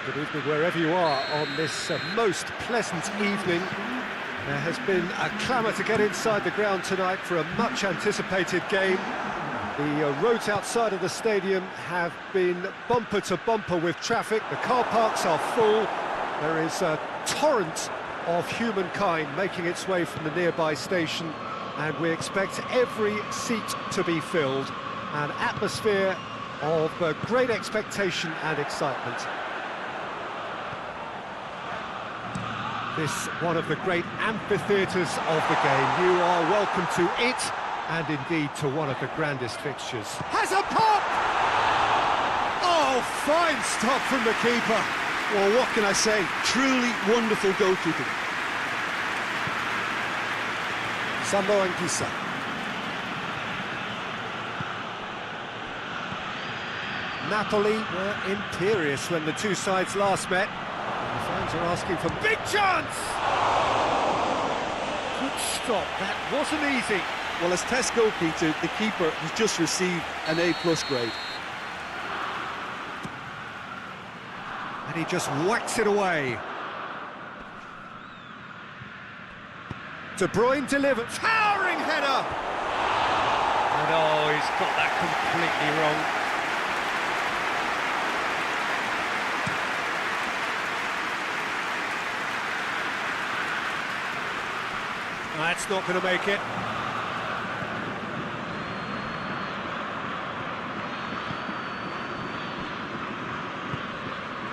Good evening wherever you are on this most pleasant evening. There has been a clamour to get inside the ground tonight for a much-anticipated game. The roads outside of the stadium have been bumper to bumper with traffic. The car parks are full. There is a torrent of humankind making its way from the nearby station, and we expect every seat to be filled. An atmosphere of great expectation and excitement. This one of the great amphitheatres of the game. You are welcome to it, and indeed to one of the grandest fixtures. Has a pop! Oh, fine stop from the keeper. Well, what can I say? Truly wonderful goalkeeping. Sambo and Kisa. Napoli were imperious when the two sides last met. The fans are asking for big chance! Good stop, that wasn't easy. Well, as test goalkeeper, the keeper has just received an A+ grade. And he just whacks it away. De Bruyne delivers, towering header! And oh, he's got that completely wrong. That's not going to make it.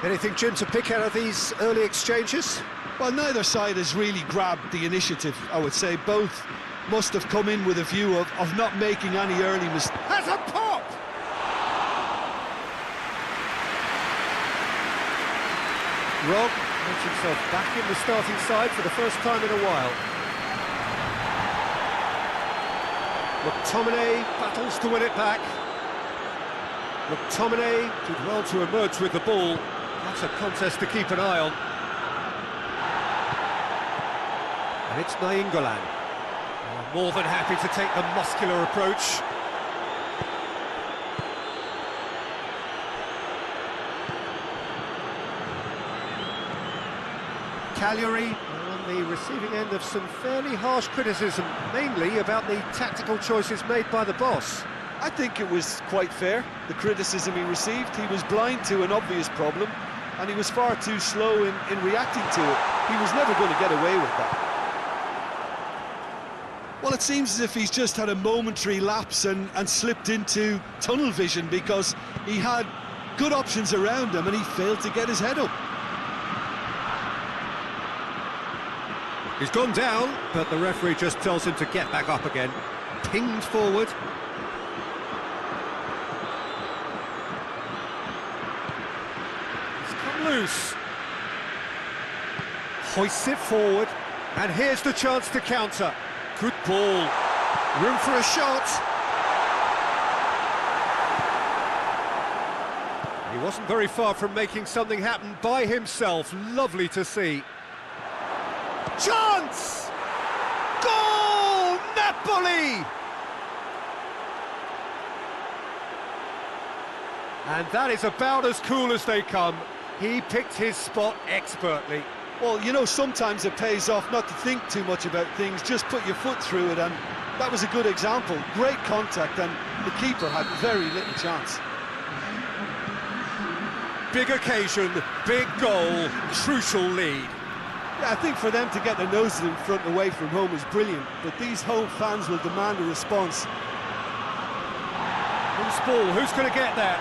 Anything, Jim, to pick out of these early exchanges? Well, neither side has really grabbed the initiative, I would say. Both must have come in with a view of not making any early mistakes. Has a pop! Rob gets himself back in the starting side for the first time in a while. McTominay battles to win it back. McTominay did well to emerge with the ball. That's a contest to keep an eye on. And it's Nainggolan. More than happy to take the muscular approach. Cagliari on the receiving end of some fairly harsh criticism, mainly about the tactical choices made by the boss. I think it was quite fair, the criticism he received. He was blind to an obvious problem, and he was far too slow in reacting to it. He was never going to get away with that. Well, it seems as if he's just had a momentary lapse and slipped into tunnel vision, because he had good options around him and he failed to get his head up. He's gone down, but the referee just tells him to get back up again. Pinged forward. He's come loose. Hoists it forward, and here's the chance to counter. Good ball. Room for a shot. He wasn't very far from making something happen by himself. Lovely to see. Chance! Goal! Napoli! And that is about as cool as they come. He picked his spot expertly. Well, you know, sometimes it pays off not to think too much about things, just put your foot through it, and that was a good example. Great contact, and the keeper had very little chance. Big occasion, big goal, crucial lead. Yeah, I think for them to get their noses in front away from home is brilliant, but these home fans will demand a response. Loose ball, who's going to get there?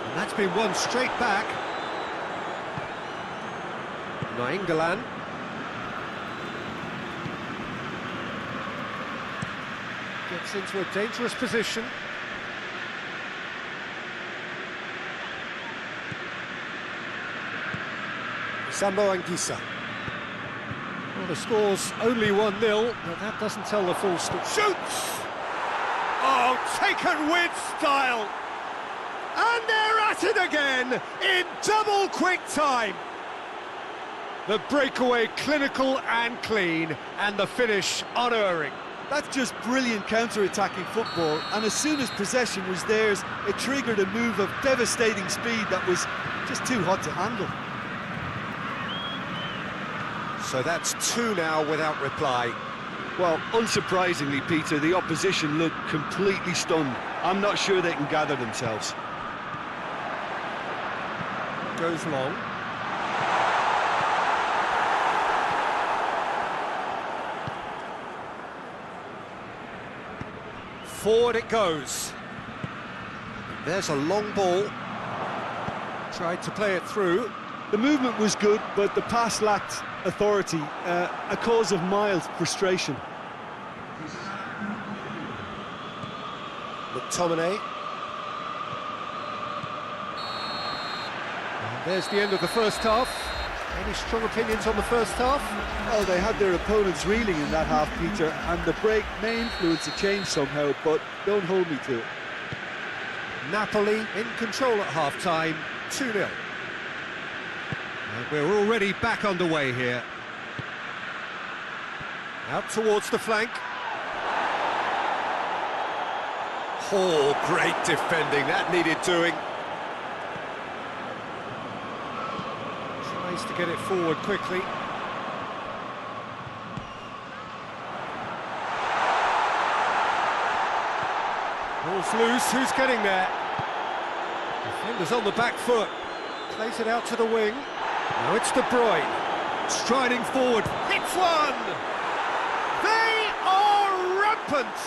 And that's been won straight back. Nainggolan. Gets into a dangerous position. Sambo and Kisa. Well, the score's only 1-0, but that doesn't tell the full story. Shoots! Oh, taken with style! And they're at it again, in double quick time! The breakaway clinical and clean, and the finish unerring. That's just brilliant counter-attacking football, and as soon as possession was theirs, it triggered a move of devastating speed that was just too hot to handle. So that's 2 now without reply. Well, unsurprisingly, Peter, the opposition looked completely stunned. I'm not sure they can gather themselves. Goes long. Forward it goes. There's a long ball. Tried to play it through. The movement was good, but the pass lacked authority, a cause of mild frustration. McTominay. And there's the end of the first half. Any strong opinions on the first half? Well, they had their opponents reeling in that half, Peter, and the break may influence a change somehow, but don't hold me to it. Napoli in control at half-time, 2-0. And we're already back underway here. Out towards the flank. Oh, great defending, that needed doing. Tries to get it forward quickly. Ball's loose, who's getting there? Defender's on the back foot. Plays it out to the wing. Now it's De Bruyne. Striding forward, hits one! They are rampant!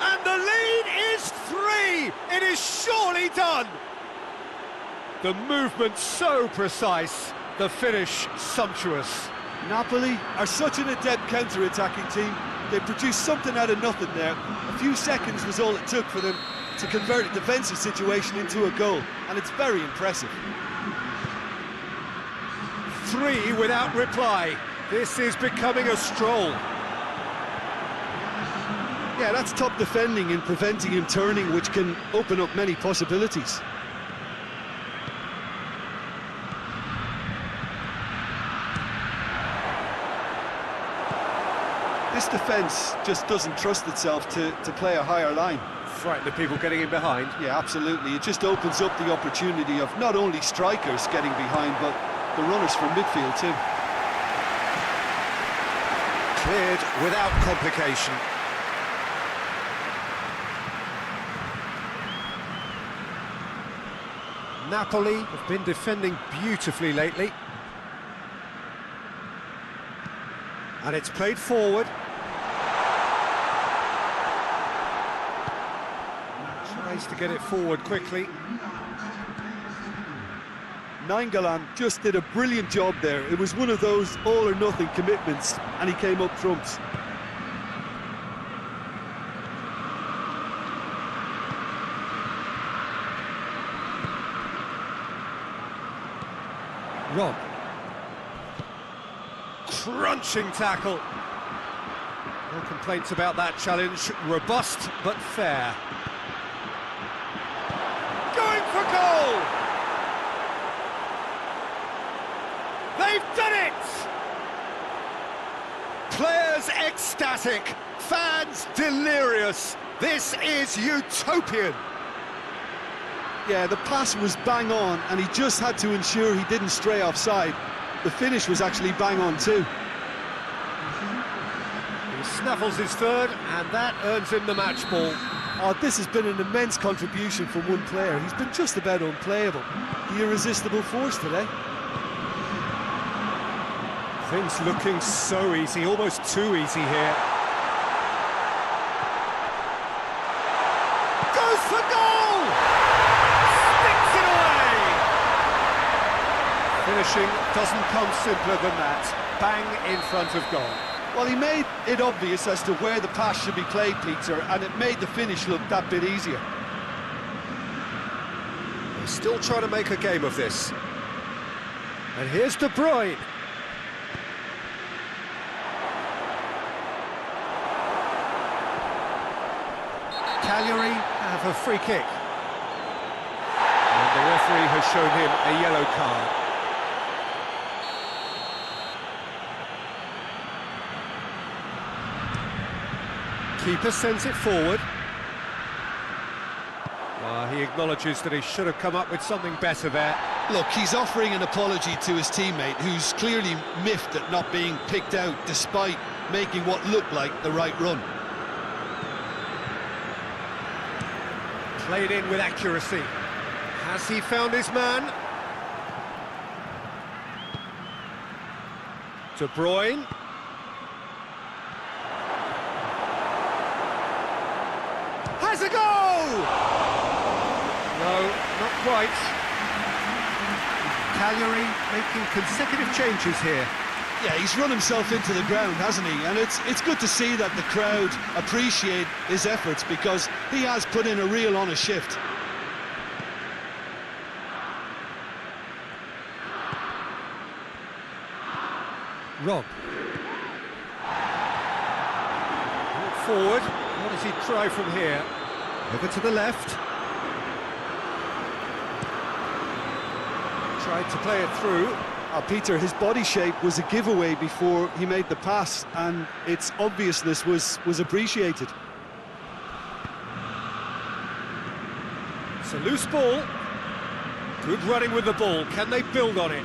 And the lead is 3! It is surely done! The movement so precise, the finish sumptuous. Napoli are such an adept counter-attacking team. They produced something out of nothing there. A few seconds was all it took for them to convert a defensive situation into a goal, and it's very impressive. 3 without reply. This is becoming a stroll. Yeah, that's top defending and preventing him turning, which can open up many possibilities. This defence just doesn't trust itself to play a higher line. Frighten the people getting in behind. Yeah, absolutely. It just opens up the opportunity of not only strikers getting behind, but the runners from midfield too. Cleared without complication. Napoli have been defending beautifully lately. And it's played forward. Tries to get it forward quickly. Nainggolan just did a brilliant job there. It was one of those all-or-nothing commitments, and he came up trumps. Rob. Crunching tackle. No complaints about that challenge. Robust but fair. Going for goal! They've done it! Players ecstatic, fans delirious. This is utopian. Yeah, the pass was bang on, and he just had to ensure he didn't stray offside. The finish was actually bang on too. He snaffles his third, and that earns him the match ball. Oh, this has been an immense contribution from one player. He's been just about unplayable. The irresistible force today. Things looking so easy, almost too easy here. Goes for goal! Sticks it away! Finishing doesn't come simpler than that. Bang in front of goal. Well, he made it obvious as to where the pass should be played, Peter, and it made the finish look that bit easier. They're still trying to make a game of this. And here's De Bruyne. Cagliari have a free kick. And the referee has shown him a yellow card. Keeper sends it forward. He acknowledges that he should have come up with something better there. Look, he's offering an apology to his teammate, who's clearly miffed at not being picked out despite making what looked like the right run. Played in with accuracy. Has he found his man? De Bruyne. Has a goal! No, not quite. Cagliari making consecutive changes here. Yeah, he's run himself into the ground, hasn't he? And it's good to see that the crowd appreciate his efforts, because he has put in a real honest shift. Rob. Forward. What does he try from here? Over to the left. Tried to play it through. Peter, his body shape was a giveaway before he made the pass, and its obviousness was appreciated. It's a loose ball. Good running with the ball. Can they build on it?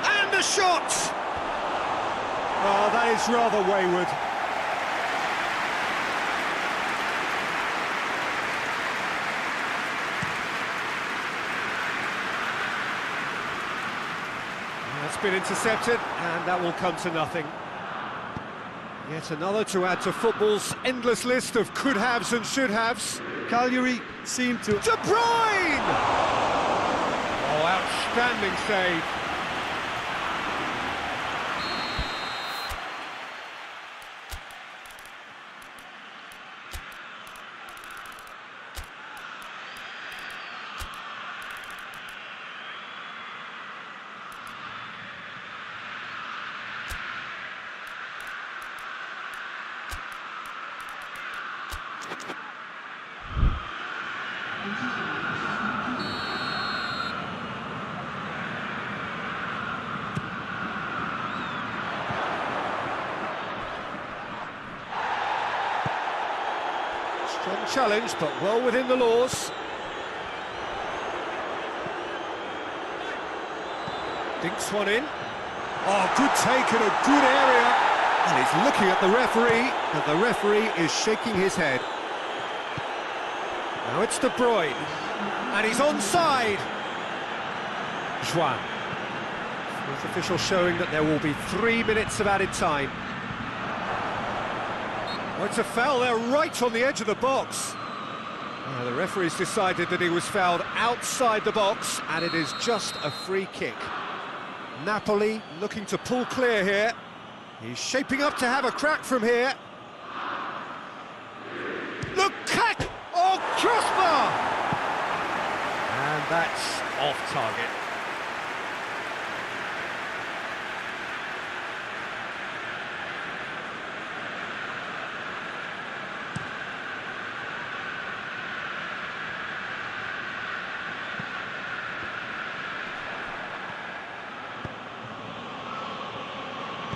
And a shot! Oh, that is rather wayward. That's been intercepted, and that will come to nothing. Yet another to add to football's endless list of could-haves and should-haves. Cagliari seemed to... De Bruyne! Oh, outstanding save. Strong challenge, but well within the laws. Dinks one in. Oh, good take in a good area. And he's looking at the referee, and the referee is shaking his head. Now it's De Bruyne, and he's onside. Juan. Fourth official showing that there will be 3 minutes of added time. Oh, it's a foul there right on the edge of the box. The referee's decided that he was fouled outside the box, and it is just a free kick. Napoli looking to pull clear here. He's shaping up to have a crack from here. Look, cut! Oh, crossbar! And that's off target.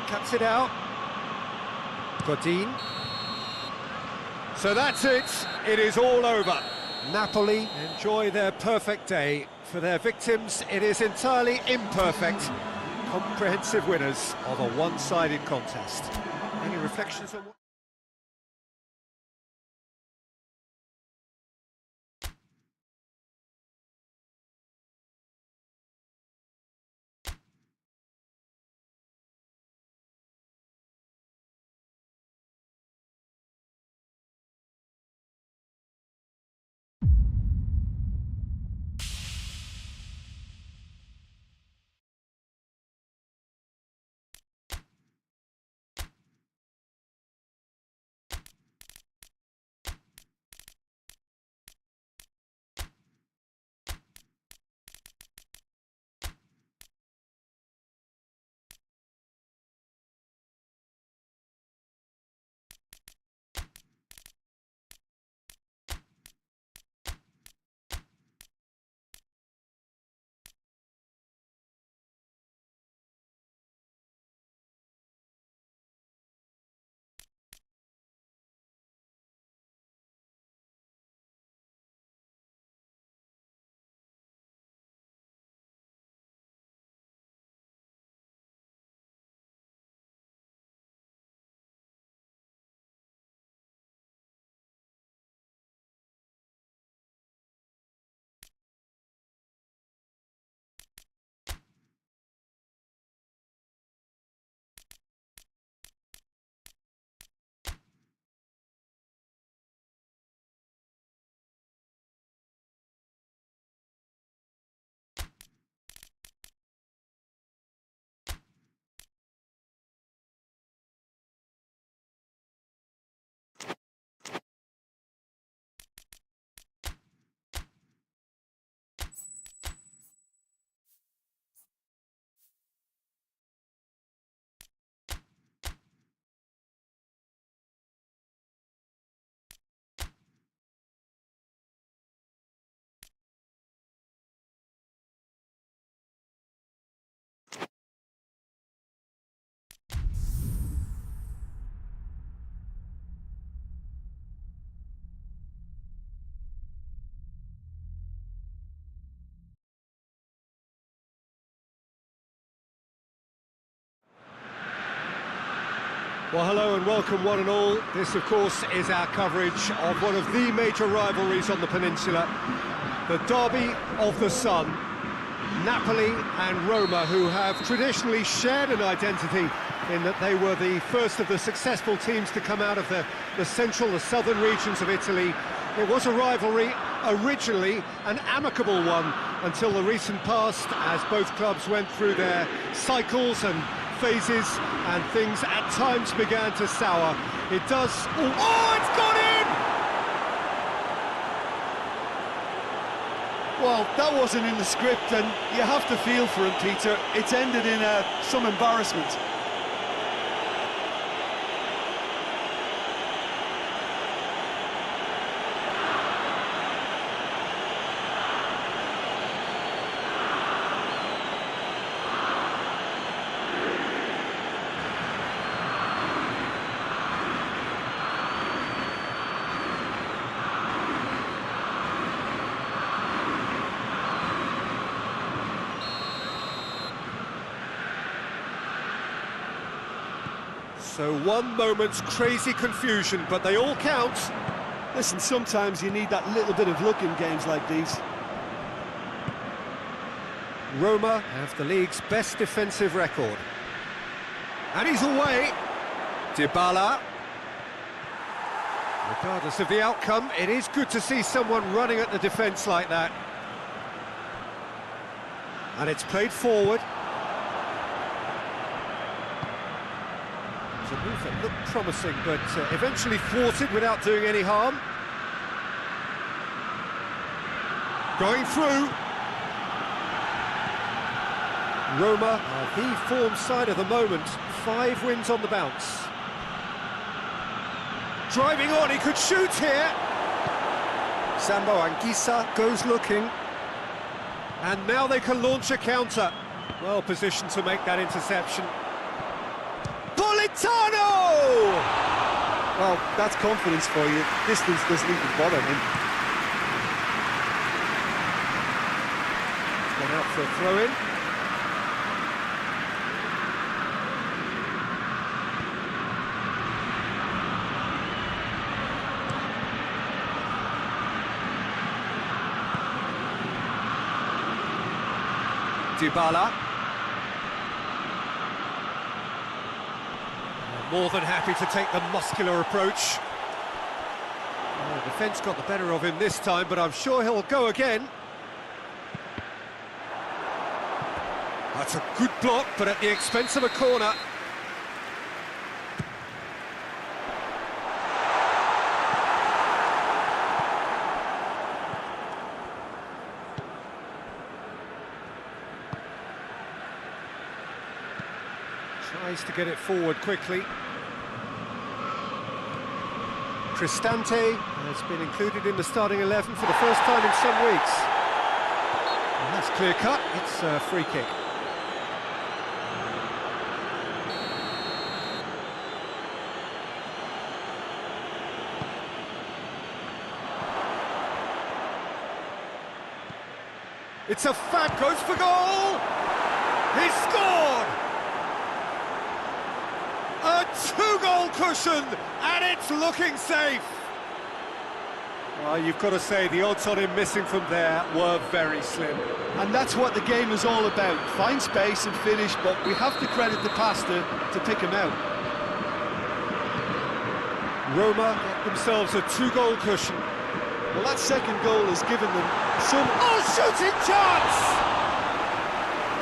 Cuts it out. Godin. So that's it. It is all over. Napoli enjoy their perfect day. For their victims, it is entirely imperfect. Comprehensive winners of a one-sided contest. Any reflections on what... Well, hello and welcome one and all. This, of course, is our coverage of one of the major rivalries on the peninsula. The Derby of the Sun. Napoli and Roma, who have traditionally shared an identity in that they were the first of the successful teams to come out of the central, the southern regions of Italy. It was a rivalry, originally an amicable one, until the recent past, as both clubs went through their cycles and phases, and things at times began to sour. It does... Oh, it's gone in! Well, that wasn't in the script, and you have to feel for him, Peter. It's ended in some embarrassment. So one moment's crazy confusion, but they all count. Listen, sometimes you need that little bit of luck in games like these. Roma have the league's best defensive record. And he's away. Dybala. Regardless of the outcome, it is good to see someone running at the defence like that. And it's played forward. A move that looked promising, but eventually thwarted without doing any harm. Going through. Roma are the form side of the moment. 5 wins on the bounce. Driving on, he could shoot here. Sambo Anguissa goes looking. And now they can launch a counter. Well positioned to make that interception. Well, that's confidence for you. Distance doesn't even bother him. Gone out for a throw-in. Dybala. More than happy to take the muscular approach. Well, the defence got the better of him this time, but I'm sure he'll go again. That's a good block, but at the expense of a corner. Tries to get it forward quickly. Cristante has been included in the starting 11 for the first time in some weeks. And that's clear cut, it's a free kick. It's a fab, goes for goal! He scored! A 2-goal cushion, and it's looking safe. Well, you've got to say, the odds on him missing from there were very slim. And that's what the game is all about. Find space and finish, but we have to credit the pastor to pick him out. Roma got themselves a 2-goal cushion. Well, that second goal has given them some... Oh, shooting chance!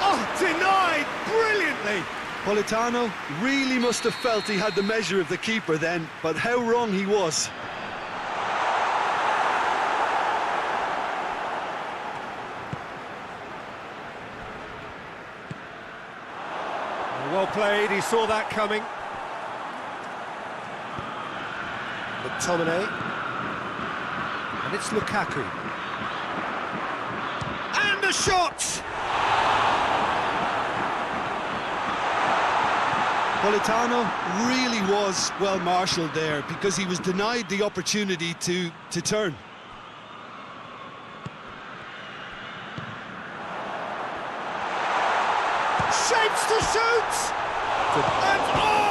Oh, denied brilliantly! Politano really must have felt he had the measure of the keeper then, but how wrong he was. Well played, he saw that coming. McTominay. And it's Lukaku. And a shot! Politano really was well marshalled there because he was denied the opportunity to turn. Shapes to shoot! And oh!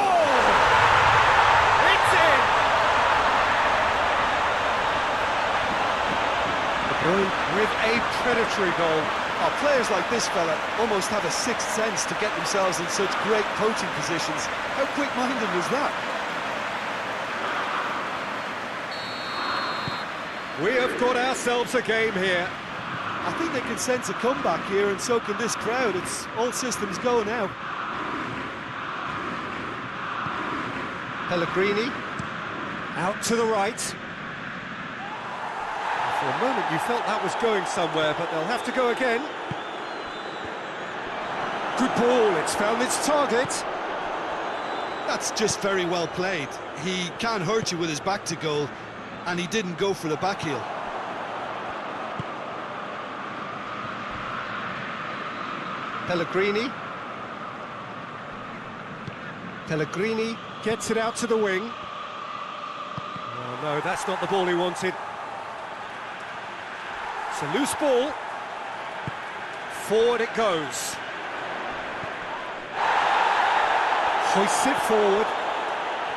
Going with a predatory goal. Oh, players like this fella almost have a sixth sense to get themselves in such great poaching positions. How quick-minded was that? We have got ourselves a game here. I think they can sense a comeback here, and so can this crowd. It's all systems go now. Pellegrini, out to the right. For a moment you felt that was going somewhere, but they'll have to go again. Good ball, it's found its target. That's just very well played. He can't hurt you with his back to goal, and he didn't go for the back heel. Pellegrini. Pellegrini gets it out to the wing. Oh no, that's not the ball he wanted. It's a loose ball. Forward it goes. Hoists it forward.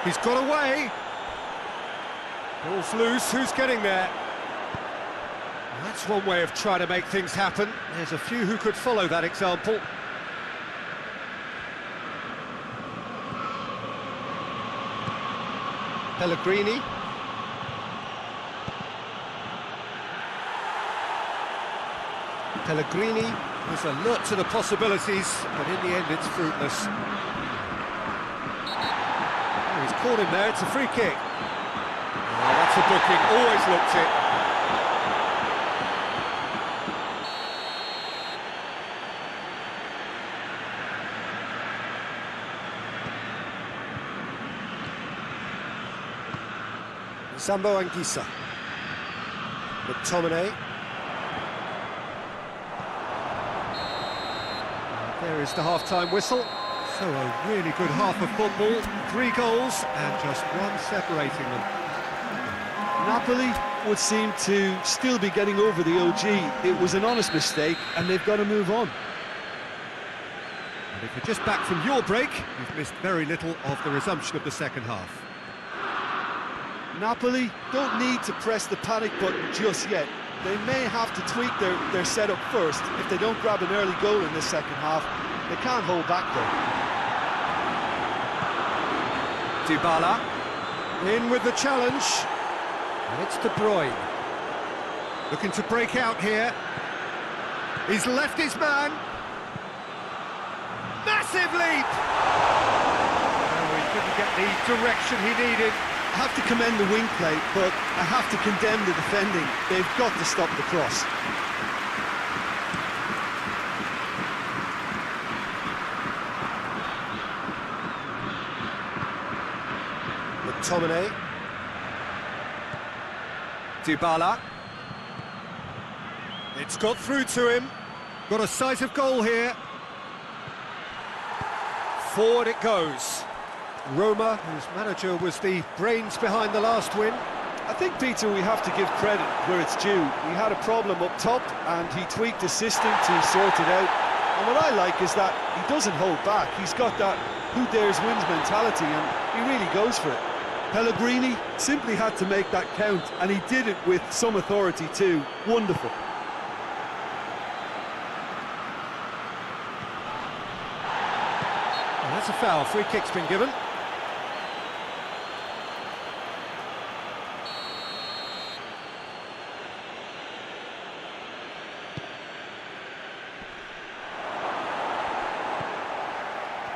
He's got away. Ball's loose, who's getting there? Well, that's one way of trying to make things happen. There's a few who could follow that example. Pellegrini. Pellegrini was alert to the possibilities, but in the end it's fruitless. Oh, he's caught him there, it's a free kick. Oh, that's a booking, always looked it. Sambo Anguissa. McTominay. There is the half-time whistle. So a really good half of football, 3 goals and just one separating them. Napoli would seem to still be getting over the OG. It was an honest mistake, and they've got to move on. And if you're just back from your break, you've missed very little of the resumption of the second half. Napoli don't need to press the panic button just yet. They may have to tweak their setup first. If they don't grab an early goal in the second half, they can't hold back though. Dybala in with the challenge. And it's De Bruyne. Looking to break out here. He's left his man. Massive leap! Oh, he couldn't get the direction he needed. I have to commend the wing play, but I have to condemn the defending. They've got to stop the cross. McTominay. Dybala. It's got through to him. Got a sight of goal here. Forward it goes. Roma, whose manager was the brains behind the last win. I think, Peter, we have to give credit where it's due. He had a problem up top and he tweaked his system to sort it out. And what I like is that he doesn't hold back. He's got that who dares wins mentality and he really goes for it. Pellegrini simply had to make that count, and he did it with some authority too. Wonderful. Well, that's a foul. Free kick's been given.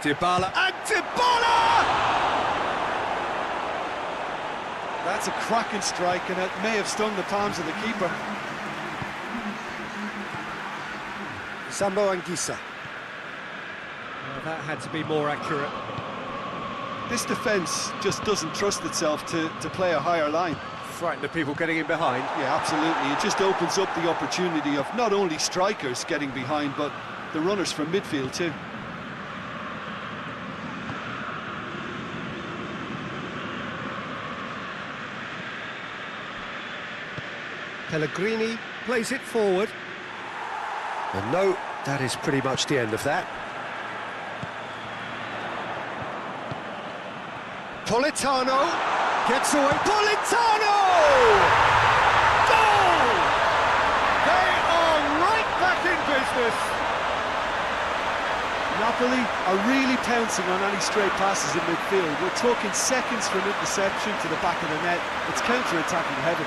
Dybala, and Dybala! That's a cracking strike, and it may have stung the palms of the keeper. Sambo Anguissa. Well, that had to be more accurate. This defence just doesn't trust itself to play a higher line. Frightened of people getting in behind. Yeah, absolutely. It just opens up the opportunity of not only strikers getting behind, but the runners from midfield too. Pellegrini plays it forward. And no, that is pretty much the end of that. Politano gets away. Politano! Goal! business. Napoli are really pouncing on any stray passes in midfield. We're talking seconds from interception to the back of the net. It's counter-attacking heaven.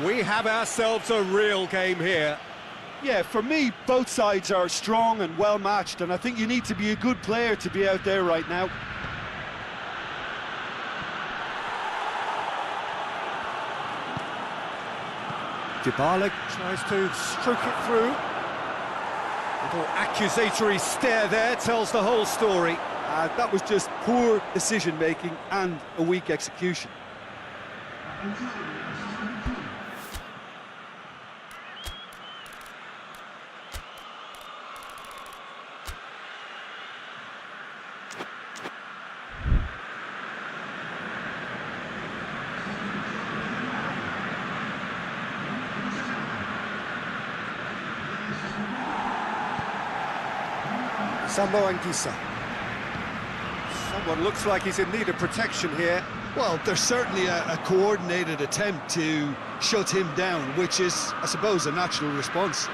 We have ourselves a real game here. Yeah, for me, both sides are strong and well-matched, and I think you need to be a good player to be out there right now. Dybala tries to stroke it through. Little accusatory stare there tells the whole story. That was just poor decision-making and a weak execution. Sambo Anguissa. Someone looks like he's in need of protection here. Well, there's certainly a coordinated attempt to shut him down, which is, I suppose, a natural response.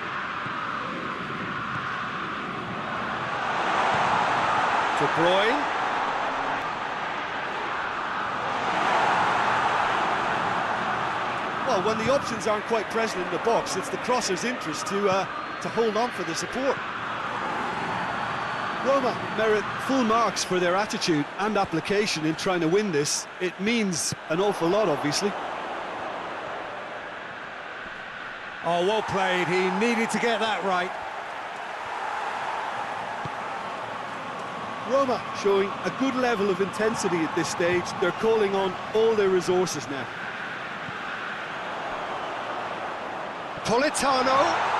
De Bruyne. Well, when the options aren't quite present in the box, it's the crosser's interest to hold on for the support. Roma merit full marks for their attitude and application in trying to win this. It means an awful lot, obviously. Oh, well played. He needed to get that right. Roma showing a good level of intensity at this stage. They're calling on all their resources now. Politano.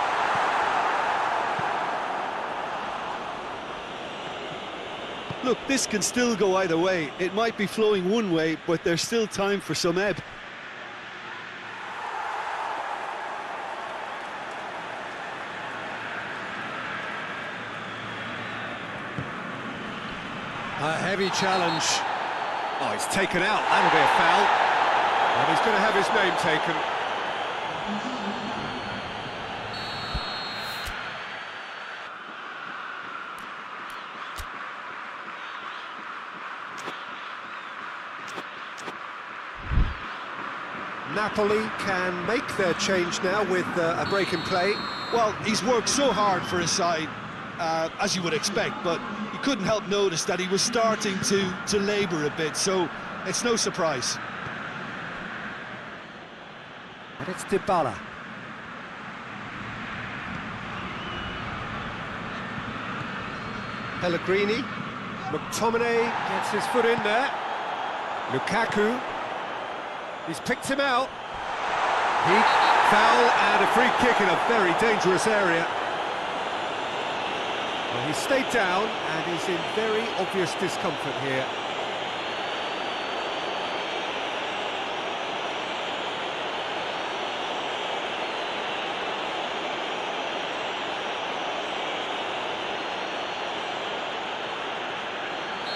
Look, this can still go either way. It might be flowing one way, but there's still time for some ebb. A heavy challenge. Oh, he's taken out. That'll be a foul. And he's going to have his name taken. Napoli can make their change now with a break in play. Well, he's worked so hard for his side, as you would expect, but you couldn't help notice that he was starting to labour a bit, so it's no surprise. And it's Dybala. Pellegrini. McTominay gets his foot in there. Lukaku. He's picked him out. Foul and a free kick in a very dangerous area. Well, he stayed down and he's in very obvious discomfort here.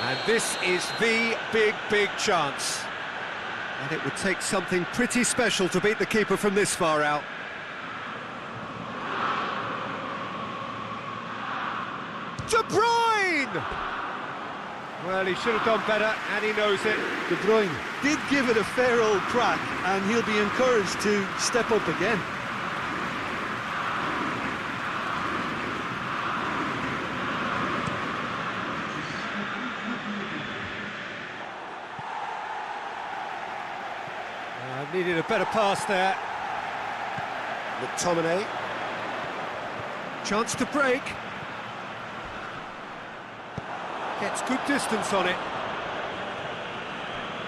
And this is the big chance. And it would take something pretty special to beat the keeper from this far out. De Bruyne! Well, he should have done better, and he knows it. De Bruyne did give it a fair old crack, and he'll be encouraged to step up again. Needed a better pass there. McTominay. Chance to break. Gets good distance on it.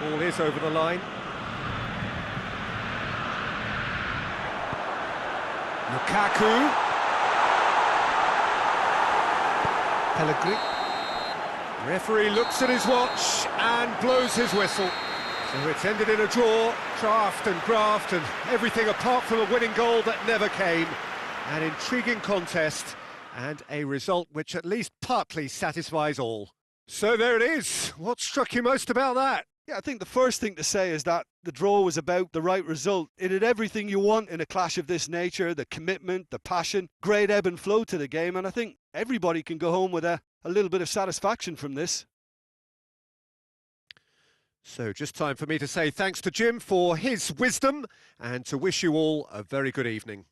Ball is over the line. Lukaku. Pellegrini. Referee looks at his watch and blows his whistle. So it's ended in a draw. Craft and graft and everything apart from a winning goal that never came. An intriguing contest and a result which at least partly satisfies all. So there it is. What struck you most about that? Yeah, I think the first thing to say is that the draw was about the right result. It had everything you want in a clash of this nature, the commitment, the passion, great ebb and flow to the game, and I think everybody can go home with a little bit of satisfaction from this. So just time for me to say thanks to Jim for his wisdom and to wish you all a very good evening.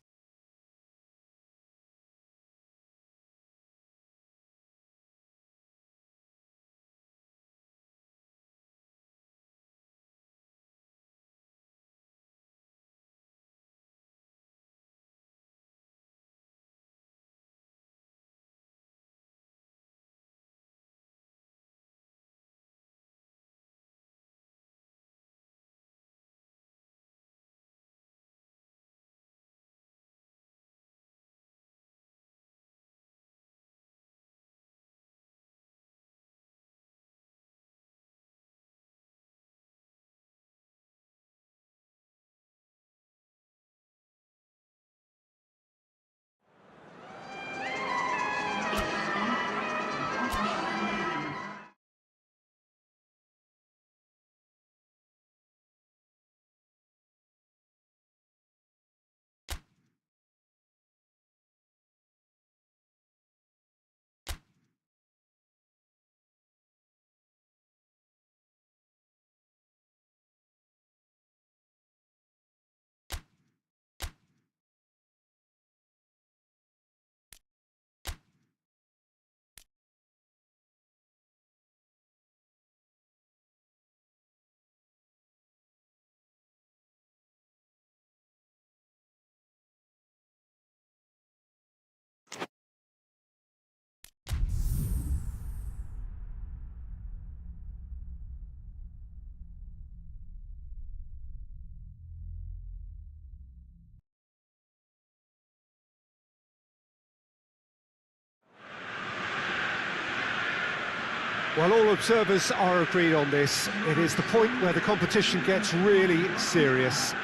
Well, all observers are agreed on this. It is the point where the competition gets really serious.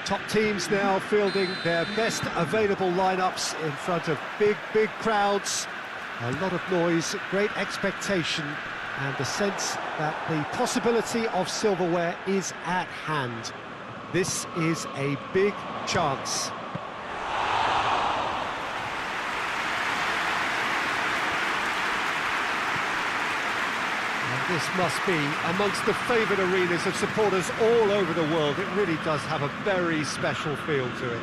Top teams now fielding their best available lineups in front of big crowds. A lot of noise, great expectation, and the sense that the possibility of silverware is at hand. This is a big chance. This must be amongst the favoured arenas of supporters all over the world. It really does have a very special feel to it.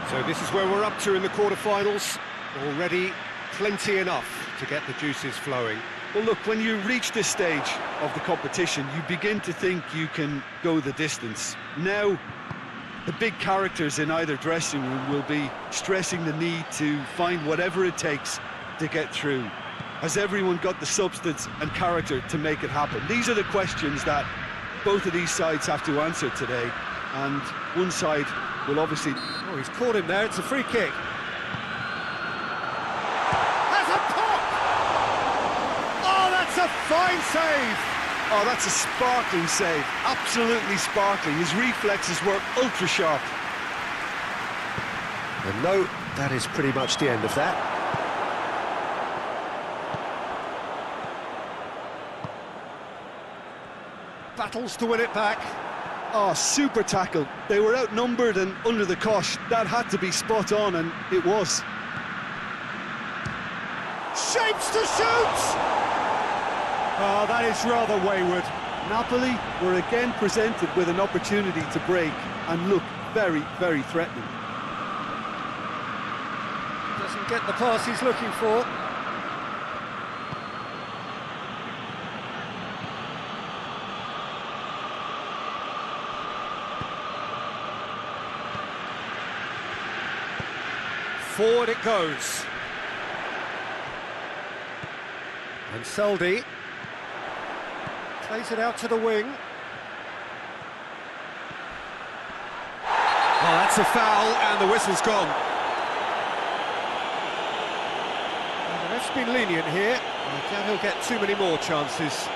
So this is where we're up to in the quarterfinals. Already plenty enough to get the juices flowing. Well, look, when you reach this stage of the competition, you begin to think you can go the distance. Now, the big characters in either dressing room will be stressing the need to find whatever it takes to get through. Has everyone got the substance and character to make it happen? These are the questions that both of these sides have to answer today, and one side will obviously... Oh, he's caught him there, it's a free kick. That's a pop! Oh, that's a fine save! Oh, that's a sparkling save, absolutely sparkling. His reflexes were ultra sharp. And no, that is pretty much the end of that. Battles to win it back. Oh, super tackle. They were outnumbered and under the cosh. That had to be spot on, and it was. Shapes to shoot! Oh, that is rather wayward. Napoli were again presented with an opportunity to break and look very threatening. Doesn't get the pass he's looking for. Forward it goes. And Seldy plays it out to the wing. Oh, that's a foul, and the whistle's gone. And the ref's been lenient here. I doubt he'll get too many more chances.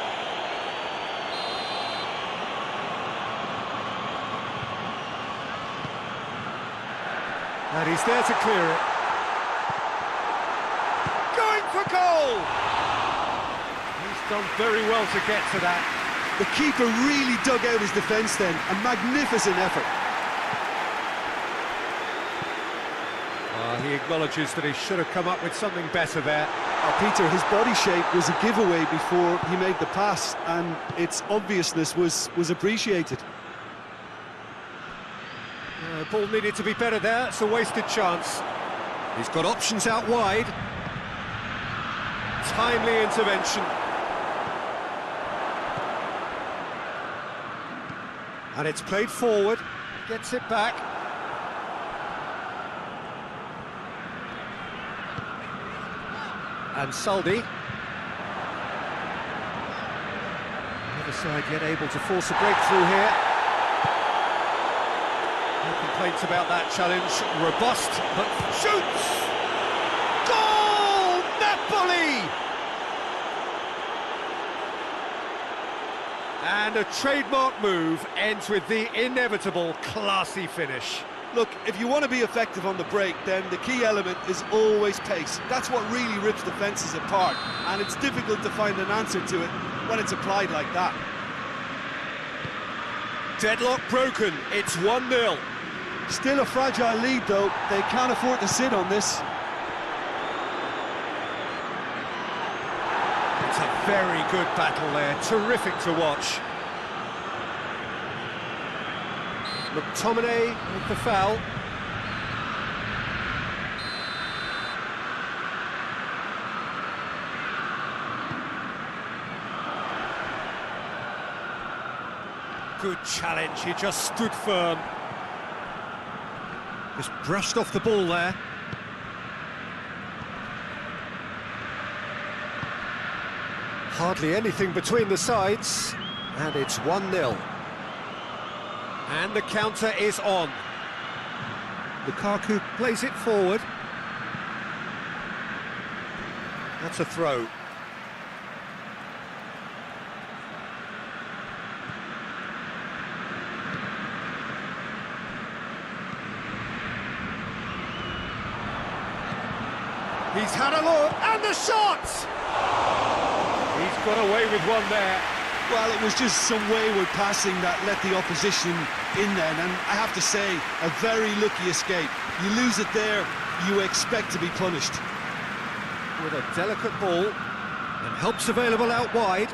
And he's there to clear it. Going for goal! He's done very well to get to that. The keeper really dug out his defence then. A magnificent effort. He acknowledges that he should have come up with something better there. Peter, his body shape was a giveaway before he made the pass, and its obviousness was appreciated. Ball needed to be better there. It's a wasted chance. He's got options out wide. Timely intervention. And it's played forward. Gets it back. And Saldi. The other side yet able to force a breakthrough here. No complaints about that challenge. Robust, but shoots! Goal! Napoli! And a trademark move ends with the inevitable classy finish. Look, if you want to be effective on the break, then the key element is always pace. That's what really rips defences apart, and it's difficult to find an answer to it when it's applied like that. Deadlock broken, it's 1-0. Still a fragile lead, though. They can't afford to sit on this. It's a very good battle there, terrific to watch. McTominay with the foul. Good challenge, he just stood firm. Just brushed off the ball there. Hardly anything between the sides, and it's 1-0. And the counter is on. Lukaku plays it forward. That's a throw. He's had a look, and the shot! He's got away with one there. Well, it was just some wayward passing that let the opposition in then, and I have to say, a very lucky escape. You lose it there, you expect to be punished. With a delicate ball, and help's available out wide.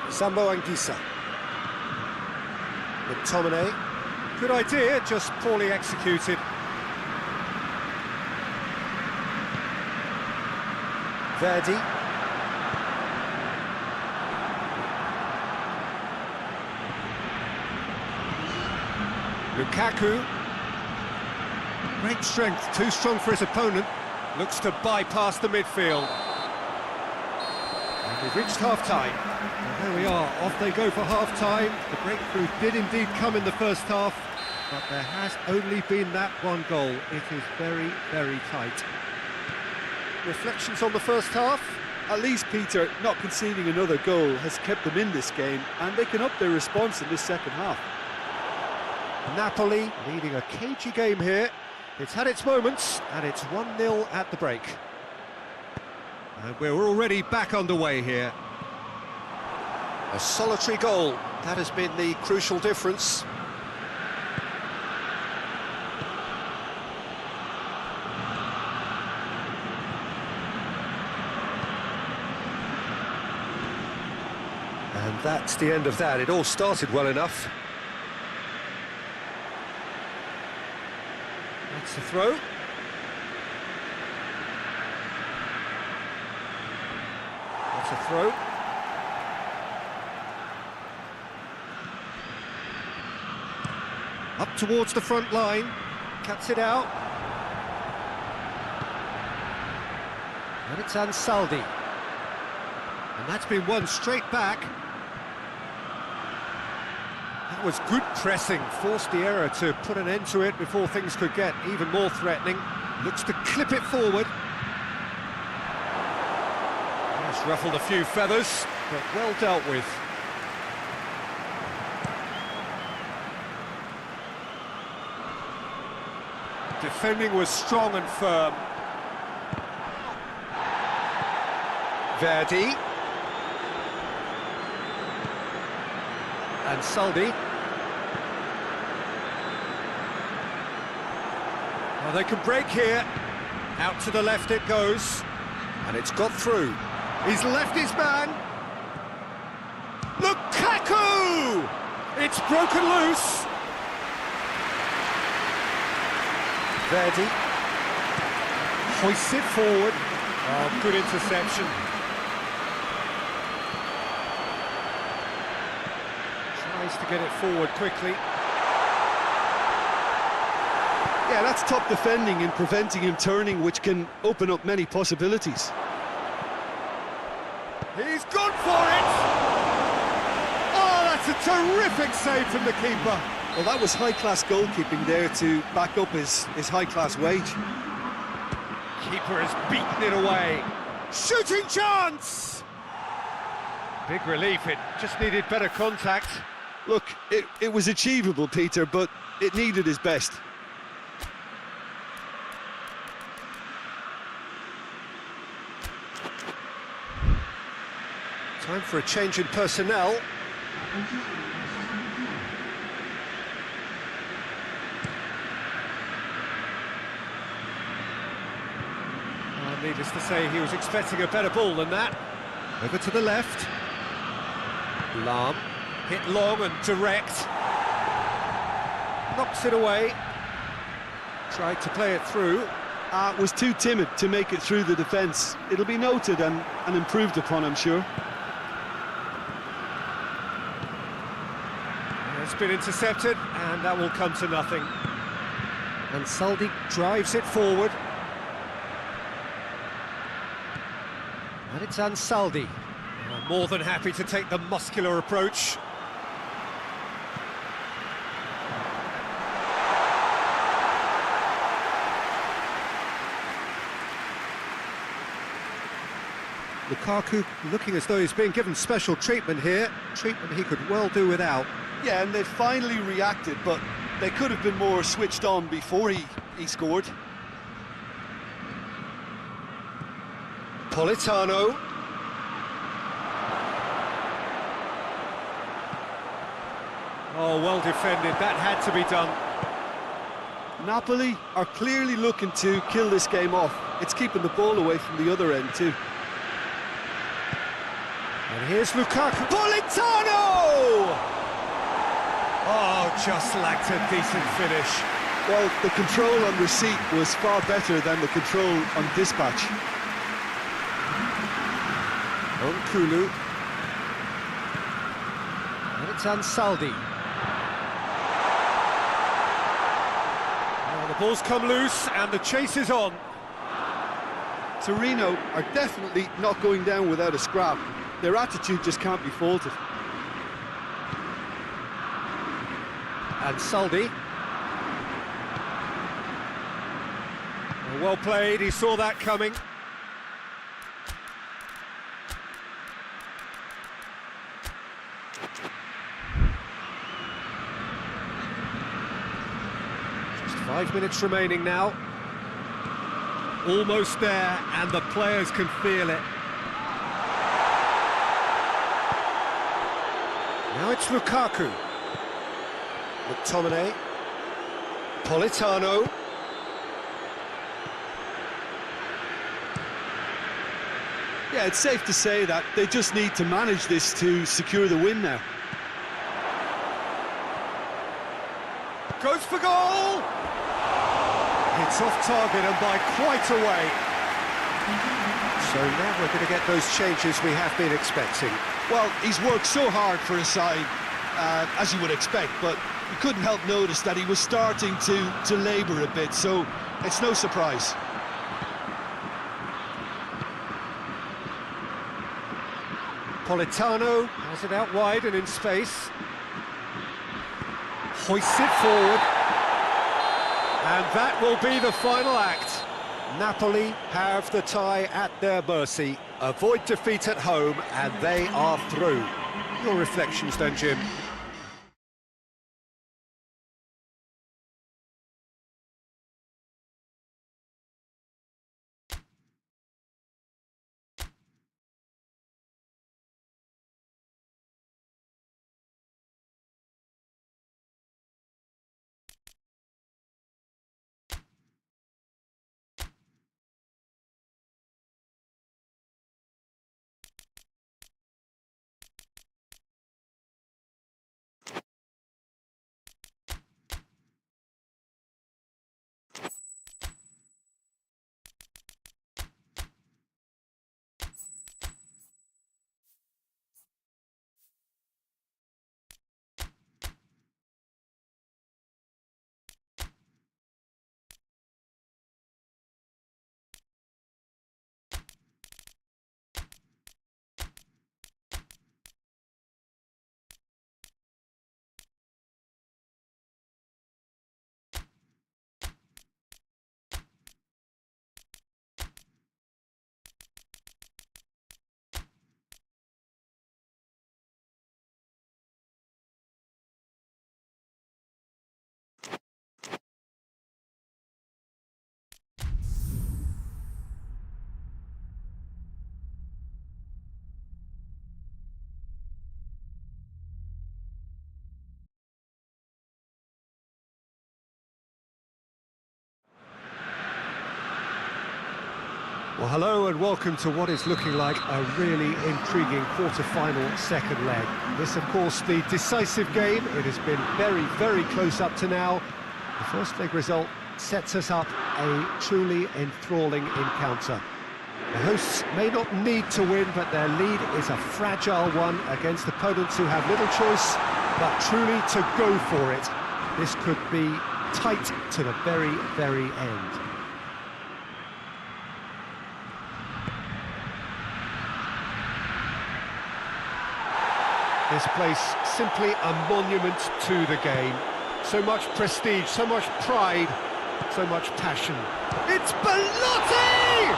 Sambo Anguissa. McTominay. Good idea, just poorly executed. Verdi. Lukaku. Great strength, too strong for his opponent. Looks to bypass the midfield. And we've reached half-time. And there we are, off they go for half-time. The breakthrough did indeed come in the first half, but there has only been that one goal. It is very, very tight. Reflections on the first half? At least, Peter, not conceding another goal has kept them in this game, and they can up their response in this second half. Napoli leading a cagey game here. It's had its moments, and it's 1-0 at the break. And we're already back underway here. A solitary goal, that has been the crucial difference. And that's the end of that. It all started well enough. That's the throw. That's a throw. Up towards the front line, cuts it out. And it's Ansaldi. And that's been won straight back. That was good pressing, forced the error to put an end to it before things could get even more threatening. Looks to clip it forward. Has ruffled a few feathers, but well dealt with. Defending was strong and firm. Verdi. And Saldi. Well, they can break here. Out to the left it goes. And it's got through. He's left his man. Lukaku! It's broken loose. Verdi. Hoists it forward. Oh, good interception. Tries to get it forward quickly. Yeah, that's top defending and preventing him turning, which can open up many possibilities. He's gone for it! Oh, that's a terrific save from the keeper. Well, that was high-class goalkeeping there to back up his high-class wage. Keeper has beaten it away. Shooting chance! Big relief, it just needed better contact. Look, it was achievable, Peter, but it needed his best. Time for a change in personnel. Needless to say, he was expecting a better ball than that. Over to the left. Lahm, hit long and direct. Knocks it away. Tried to play it through. Was too timid to make it through the defence. It'll be noted and improved upon, I'm sure. It's been intercepted, and that will come to nothing. And Saldi drives it forward. And it's Ansaldi. More than happy to take the muscular approach. Lukaku looking as though he's being given special treatment here. Treatment he could well do without. Yeah, and they finally reacted, but they could have been more switched on before he scored. Politano. Oh, well defended, that had to be done. Napoli are clearly looking to kill this game off. It's keeping the ball away from the other end too. And here's Lukaku. Politano! Oh, just lacked a decent finish. Well, the control on receipt was far better than the control on dispatch. Kulu. And it's Ansaldi. Well, the ball's come loose and the chase is on. Torino are definitely not going down without a scrap. Their attitude just can't be faulted. Ansaldi. Well played, he saw that coming. Just 5 minutes remaining now. Almost there, and the players can feel it. Now it's Lukaku. McTominay. Politano. Yeah, it's safe to say that they just need to manage this to secure the win now. Goes for goal! It's off target and by quite a way. So now we're going to get those changes we have been expecting. Well, he's worked so hard for his side, as you would expect, but you couldn't help notice that he was starting to labour a bit, so it's no surprise. Politano has it out wide and in space. Hoists it forward. And that will be the final act. Napoli have the tie at their mercy. avoid defeat at home, and they are through. Your reflections then, Jim? Well, hello and welcome to what is looking like a really intriguing quarter-final second leg. This, of course, the decisive game. It has been very, very close up to now. The first leg result sets us up a truly enthralling encounter. The hosts may not need to win, but their lead is a fragile one against opponents who have little choice, but truly to go for it. This could be tight to the very, very end. This place simply a monument to the game. So much prestige, so much pride, so much passion. It's Belotti!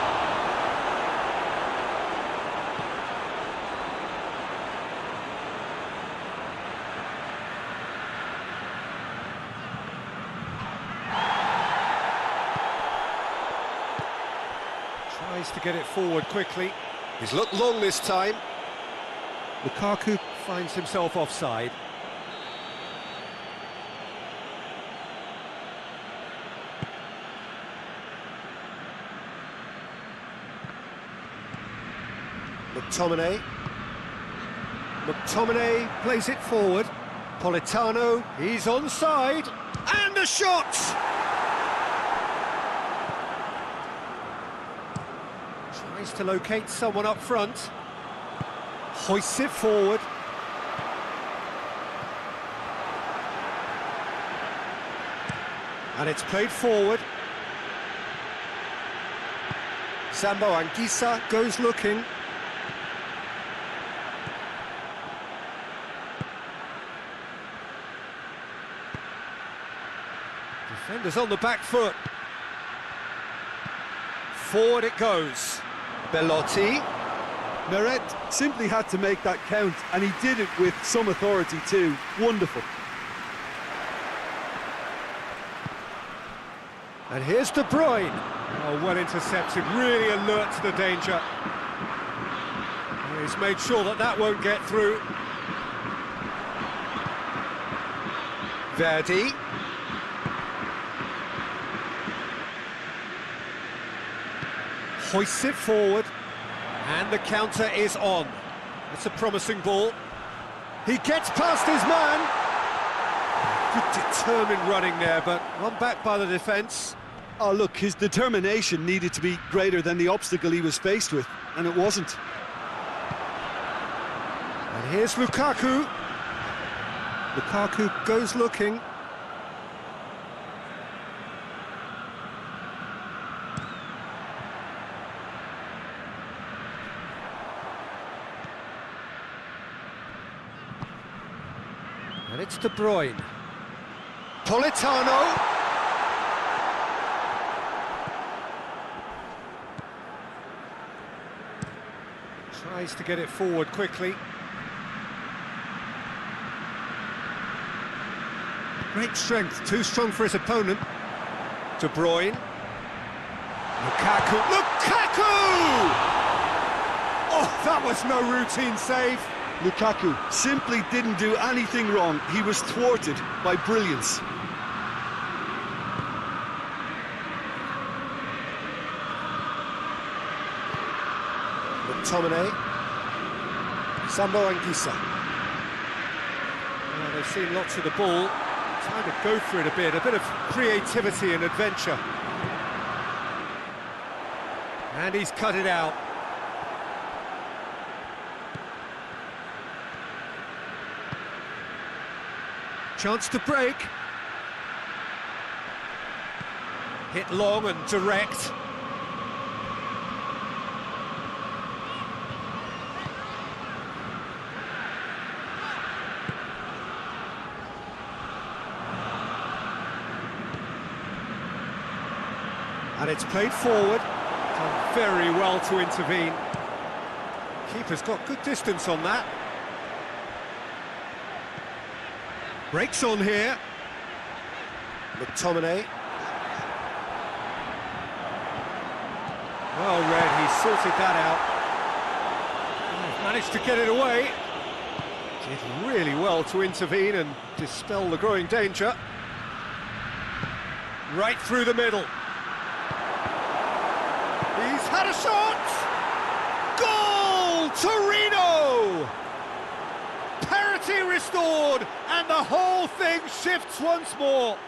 Tries to get it forward quickly. He's looked long this time. Lukaku finds himself offside. McTominay plays it forward. Politano, he's onside, and a shot! Tries to locate someone up front. Hoists it forward. And it's played forward. Sambo Anguissa goes looking. Defenders on the back foot. Forward it goes. Belotti. Meret simply had to make that count, and he did it with some authority too. Wonderful. And here's De Bruyne. Oh, well intercepted, really alert to the danger. He's made sure that that won't get through. Verdi. Hoists it forward. And the counter is on. It's a promising ball. He gets past his man. Good determined running there, but run back by the defence. Oh, look, his determination needed to be greater than the obstacle he was faced with, and it wasn't. And here's Lukaku. Lukaku goes looking. And it's De Bruyne. Politano. Tries to get it forward quickly. Great strength, too strong for his opponent. De Bruyne. Lukaku. Oh, that was no routine save. Lukaku simply didn't do anything wrong. He was thwarted by brilliance. McTominay. Sambo Anguissa. Well, they've seen lots of the ball. Trying to go for it a bit of creativity and adventure. And he's cut it out. Chance to break. Hit long and direct. And it's played forward. Done very well to intervene. Keeper's got good distance on that. Breaks on here. McTominay. Well read, he sorted that out. Managed to get it away. Did really well to intervene and dispel the growing danger. Right through the middle. He's had a shot! Goal! Torino! Parity restored, and the whole thing shifts once more.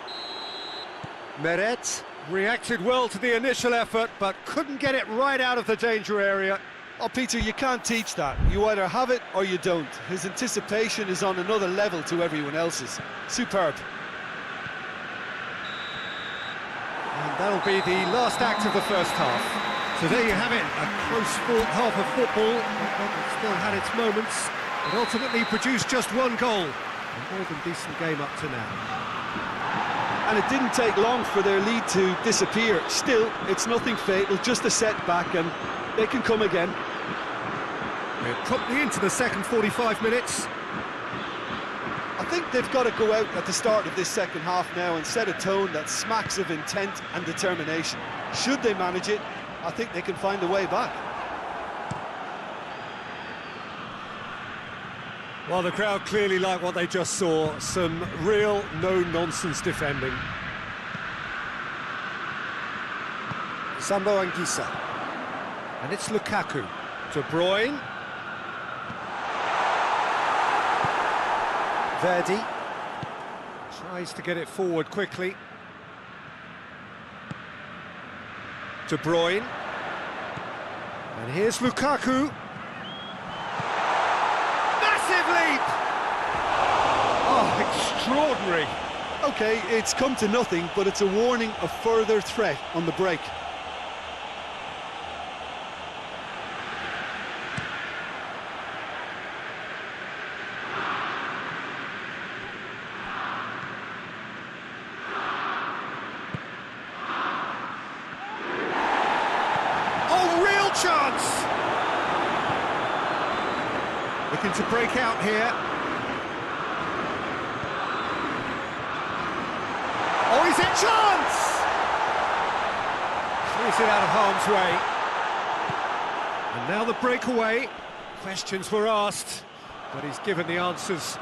Meret reacted well to the initial effort, but couldn't get it right out of the danger area. Oh, Peter, you can't teach that. You either have it or you don't. His anticipation is on another level to everyone else's. Superb. And that'll be the last act of the first half. So there you have it, a close-fought half of football. It still had its moments. It ultimately produced just one goal. A more than decent game up to now. And it didn't take long for their lead to disappear. Still, it's nothing fatal, just a setback, and they can come again. We're promptly into the second 45 minutes. I think they've got to go out at the start of this second half now and set a tone that smacks of intent and determination. Should they manage it, I think they can find a way back. Well, the crowd clearly like what they just saw. Some real no-nonsense defending. Sambo Anguissa. And it's Lukaku. De Bruyne. Verdi. Tries to get it forward quickly. De Bruyne. And here's Lukaku. Massive leap! Oh, extraordinary. OK, it's come to nothing, but it's a warning of further threat on the break. Chance! Looking to break out here. Oh, he's in chance! Clears it out of harm's way. And now the breakaway. Questions were asked, but he's given the answers.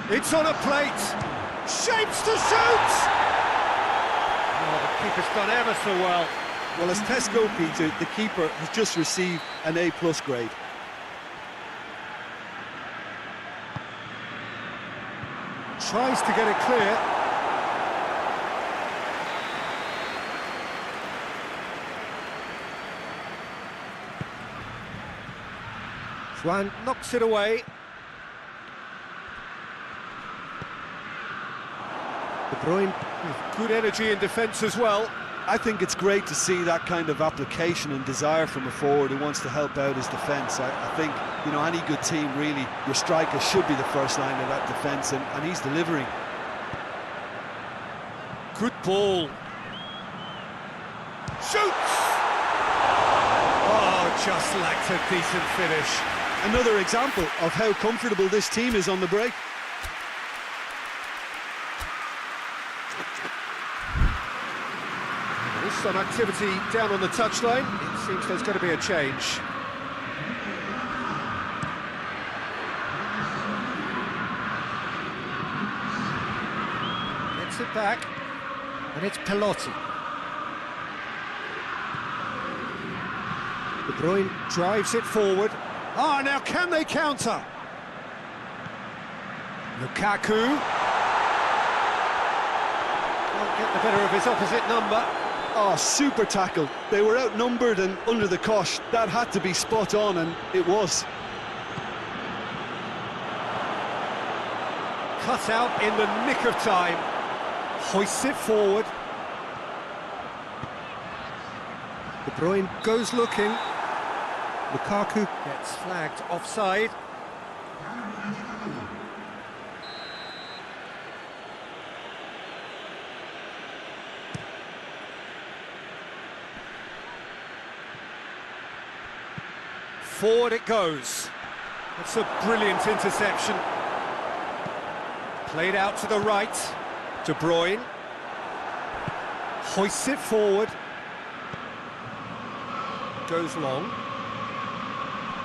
It's on a plate. Shapes to shoot! The keeper's done ever so well. Well, as tests go, Peter, the keeper has just received an A+ grade. Tries to get it clear. Juan knocks it away. De Bruyne with good energy in defence as well. I think it's great to see that kind of application and desire from a forward who wants to help out his defence. I think, you know, any good team, really, your striker should be the first line of that defence, and he's delivering. Good ball. Shoots! just lacked a decent finish. Another example of how comfortable this team is on the break. There's some activity down on the touchline. It seems there's going to be a change. Gets it back, and it's Pelotti. De Bruyne drives it forward. Ah, now can they counter? Lukaku. Won't get the better of his opposite number. Oh, super tackle. They were outnumbered and under the cosh. That had to be spot on, and it was. Cut out in the nick of time. Hoists it forward. De Bruyne goes looking. Lukaku gets flagged offside. Forward it goes. That's a brilliant interception. Played out to the right. De Bruyne. Hoists it forward. Goes long.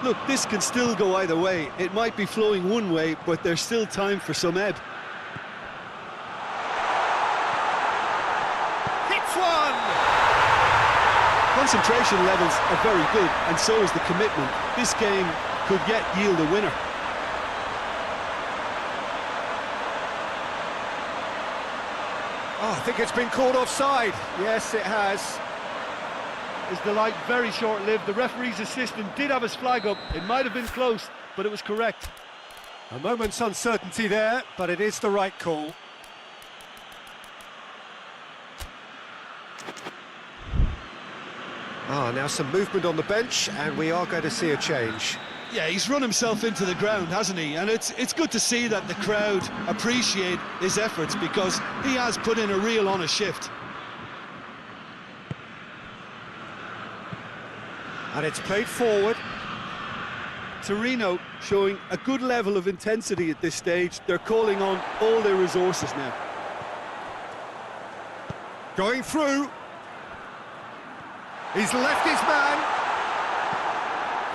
Look, this can still go either way. It might be flowing one way, but there's still time for some ebb. Hits one! Concentration levels are very good, and so is the commitment. This game could yet yield a winner. Oh, I think it's been called offside. Yes, it has. Is the light very short-lived? The referee's assistant did have his flag up. It might have been close, but it was correct. A moment's uncertainty there, but it is the right call. Ah, now some movement on the bench, and we are going to see a change. Yeah, he's run himself into the ground, hasn't he? And it's good to see that the crowd appreciate his efforts, because he has put in a real honest shift. And it's played forward. Torino showing a good level of intensity at this stage. They're calling on all their resources now. Going through. He's left his man.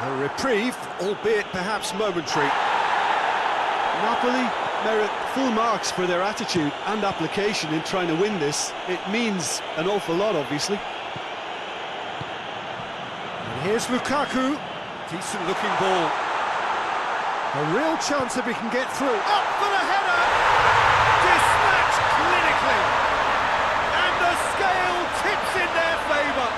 A reprieve, albeit perhaps momentary. Napoli merit full marks for their attitude and application in trying to win this. It means an awful lot, obviously. And here's Lukaku. Decent looking ball. A real chance if he can get through. Up for the header! Dispatched clinically. And the scale tips in their favour.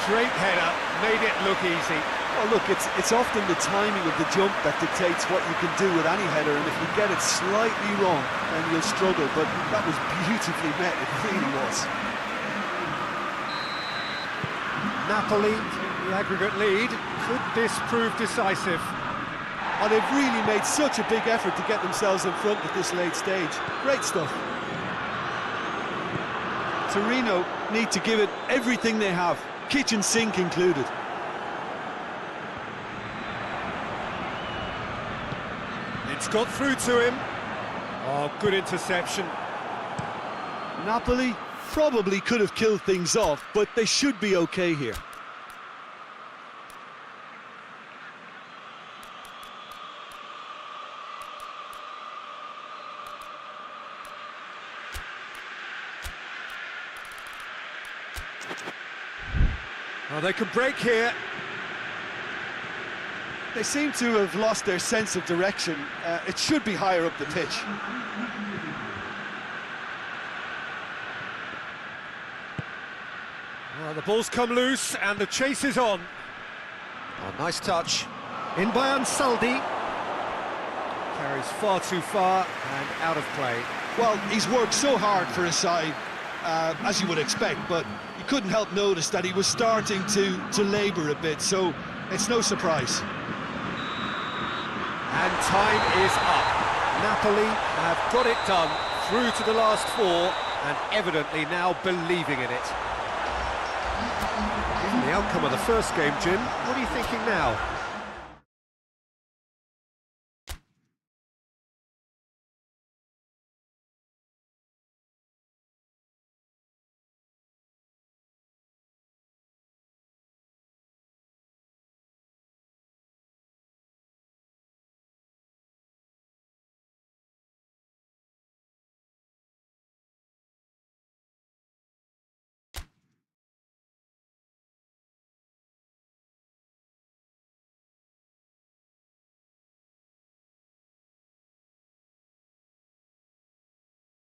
Great header, made it look easy. Well, look, it's often the timing of the jump that dictates what you can do with any header, and if you get it slightly wrong, then you'll struggle, but that was beautifully met, it really was. Napoli, the aggregate lead. Could this prove decisive? And they've really made such a big effort to get themselves in front at this late stage. Great stuff. Torino need to give it everything they have, kitchen sink included. It's got through to him. Oh, good interception. Napoli probably could have killed things off, but they should be okay here. Oh, they can break here. They seem to have lost their sense of direction. It should be higher up the pitch. Well, the ball's come loose and the chase is on. Oh, nice touch. In by Ansaldi. Carries far too far and out of play. Well, he's worked so hard for his side, as you would expect, but you couldn't help notice that he was starting to labour a bit, so it's no surprise. And time is up. Napoli have got it done through to the last four and evidently now believing in it. the outcome of the first game, Jim. What are you thinking now?